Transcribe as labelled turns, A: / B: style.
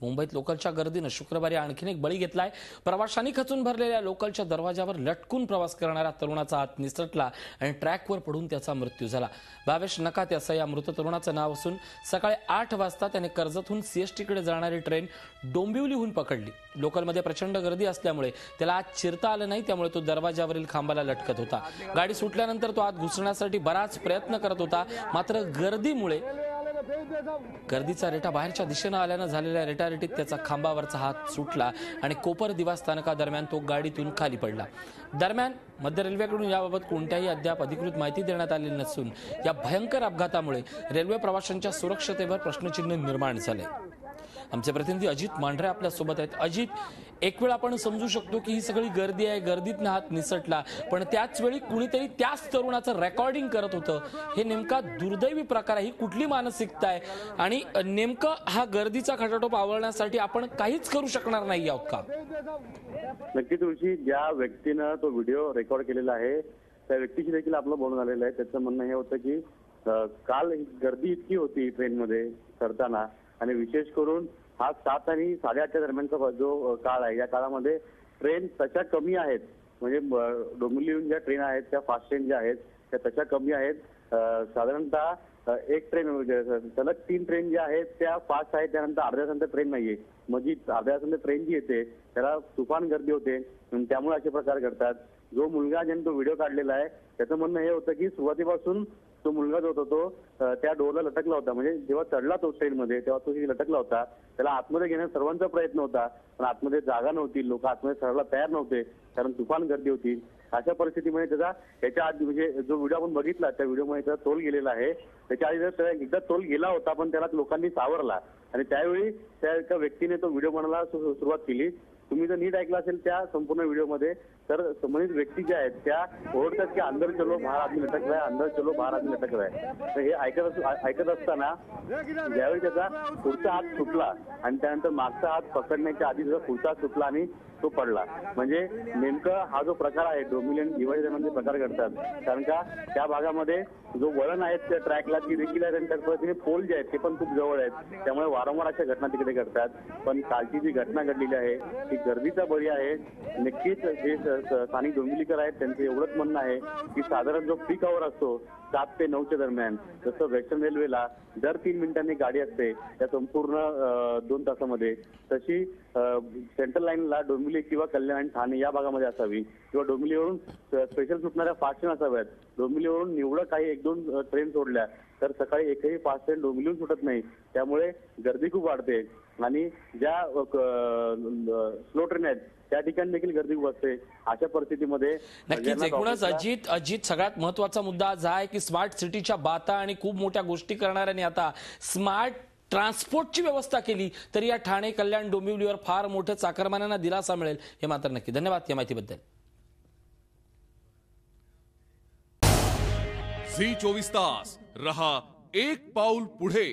A: मुंबईत लोकलच्या गर्दीनं शुक्रवारी आणखीन एक बळी घेतलाय। प्रवाशांनी खचून भरलेल्या लोकलच्या दरवाजावर लटकून प्रवास करणाऱ्या तरुणाचा हात निसटला आणि ट्रॅकवर पडून त्याचा मृत्यू झाला। भावेश नकाते असं या मृत तरुणाचं नाव असून सकाळी 8 वाजता त्याने कर्जतहून सीएसटीकडे जाणारी ट्रेन डोंबिवलीहून पकडली। लोकलमध्ये प्रचंड गर्दी असल्यामुळे त्याला आत शिरता आलं नाही, त्यामुळे तो दरवाजावरील खांबाला लटकत होता। गाडी सुटल्यानंतर तो आत घुसण्यासाठी बराच प्रयत्न करत होता, मात्र गर्दीचा रेटा बाहेरच्या दिशेने आल्यानं झालेल्या रेटारेटीत त्याचा खांबावरचा हात सुटला आणि कोपर दिवा स्थानकादरम्यान तो गाडीतून खाली पडला। दरम्यान मध्य रेल्वेकडून याबाबत कोणत्याही अद्याप अधिकृत माहिती देण्यात आलेली नसून या भयंकर अपघातामुळे रेल्वे प्रवाशांच्या सुरक्षतेवर प्रश्नचिन्ह निर्माण झाले। आमचे प्रतिनिधी अजित मांढरे आपल्या सोबत आहेत। अजित, एक वेळ आपण समजू शकतो की ही सगळी गर्दी आहे, गर्दीतनं हात निसटला, पण त्याच वेळी कुणीतरी त्याच तरुणाचं रेकॉर्डिंग करत होतं। हे नेमका दुर्दैवी प्रकार आहे, ही कुठली मानसिकता आहे आणि नेमकं हा गर्दीचा खटाटोप आवळण्यासाठी आपण काहीच करू शकणार नाही आहोत का?
B: नक्की तुळशी, ज्या व्यक्तीनं तो व्हिडिओ रेकॉर्ड केलेला आहे त्या व्यक्तीशी देखील आपलं बोलणं झालेलं आहे। त्याचं म्हणणं हे होतं की काल गर्दी इतकी होती ट्रेनमध्ये चढताना आणि विशेष करून हा 7 आणि 8:30च्या दरम्यानचा जो काळ आहे, या काळामध्ये ट्रेन तशा कमी आहेत, म्हणजे डोंबिवलीहून ज्या ट्रेन आहेत त्या फास्ट ट्रेन ज्या आहेत त्या तशा कमी आहेत। साधारणतः एक ट्रेन सलग 3 ट्रेन ज्या आहेत त्या फास्ट आहेत, त्यानंतर अर्ध्या तासानंतर ट्रेन नाहीये। म्हणजे अर्ध्या तासानंतर ट्रेन जी येते त्याला तुफान गर्दी होते, त्यामुळे असे प्रकार घडतात। जो मुलगा ज्याने तो व्हिडिओ काढलेला आहे त्याचं म्हणणं हे होतं की सुरुवातीपासून तो मुलगा जो होता तो त्या डोरला लटकला होता, म्हणजे जेव्हा चढला तो ट्रेनमध्ये तेव्हा तो लटकला होता। त्याला आतमध्ये घेण्याचा सर्वांचा प्रयत्न होता, पण आतमध्ये जागा नव्हती, लोक आतमध्ये चढायला तयार नव्हते कारण तुफान गर्दी होती। अशा परिस्थितीमध्ये त्याच्या आधी म्हणजे जो व्हिडिओ आपण बघितला त्या व्हिडिओमध्ये त्याचा तोल गेलेला आहे। त्याच्या आधी एकदा तोल गेला होता, पण त्याला लोकांनी सावरला आणि त्यावेळी त्या एका व्यक्तीने तो व्हिडिओ बनायला सुरुवात केली। तुम्ही जर नीट ऐकलं असेल त्या संपूर्ण व्हिडिओमध्ये तर संबंधित व्यक्ती ज्या आहेत त्या ओरडतात की अंदर चलो बाहर आदमी लटक रहा है, अंदर चलो बाहर आदमी लटक रहा है। तर हे ऐकत असताना ज्यावेळी त्याचा पुढचा हात सुटला आणि त्यानंतर मागचा हात पकडण्याच्या आधी त्याचा पुढचा हात सुटला आणि तो पडला। म्हणजे नेमकं हा जो प्रकार आहे डोंबिवली आणि दिवाळी दरम्यान जे प्रकार घडतात, कारण का त्या भागामध्ये जो वळण आहेत त्या ट्रॅकला ती देखील आहे आणि त्या पद्धतीने पोल जे आहेत ते पण खूप जवळ आहेत, त्यामुळे वारंवार अशा घटना तिकडे घडतात। पण कालची जी घटना घडलेली आहे ती गर्दीचा बळी आहे। नक्कीच जे स्थानिक डोंबिवलीकर आहेत त्यांचं एवढंच म्हणणं आहे की साधारण जो पीक आवर असतो 7 ते 9च्या दरम्यान, जसं वेस्टर्न रेल्वेला दर 3 मिनिटांनी गाडी असते त्या संपूर्ण 2 तासामध्ये, तशी सेंट्रल लाईनला डोंबिवली किंवा कल्याण आणि ठाणे या भागामध्ये असावी किंवा डोंबिवलीवरून स्पेशल सुटणाऱ्या फास्ट ट्रेन असाव्यात। डोंबिवलीवरून निवडक काही 1-2 ट्रेन सोडल्या तर सकाळी एकही फास्ट ट्रेन डोंबिवलीहून सुटत नाही, त्यामुळे गर्दी खूप वाढते आणि ज्या स्लो ट्रेन आहेत त्या ठिकाणी देखील गर्दी खूप असते। अशा परिस्थितीमध्ये
A: नक्कीच एकूणच अजित सगळ्यात महत्वाचा मुद्दा आज आहे की स्मार्ट सिटीच्या बाता आणि खूप मोठ्या गोष्टी करणाऱ्यांनी आता स्मार्ट ट्रान्सपोर्टची व्यवस्था केली तर या ठाणे कल्याण डोंबिवलीवर फार मोठं चाकरमान्यांना दिलासा मिळेल, हे मात्र नक्की। धन्यवाद या माहितीबद्दल।
C: झी 24 तास रहा एक पाऊल पुढे।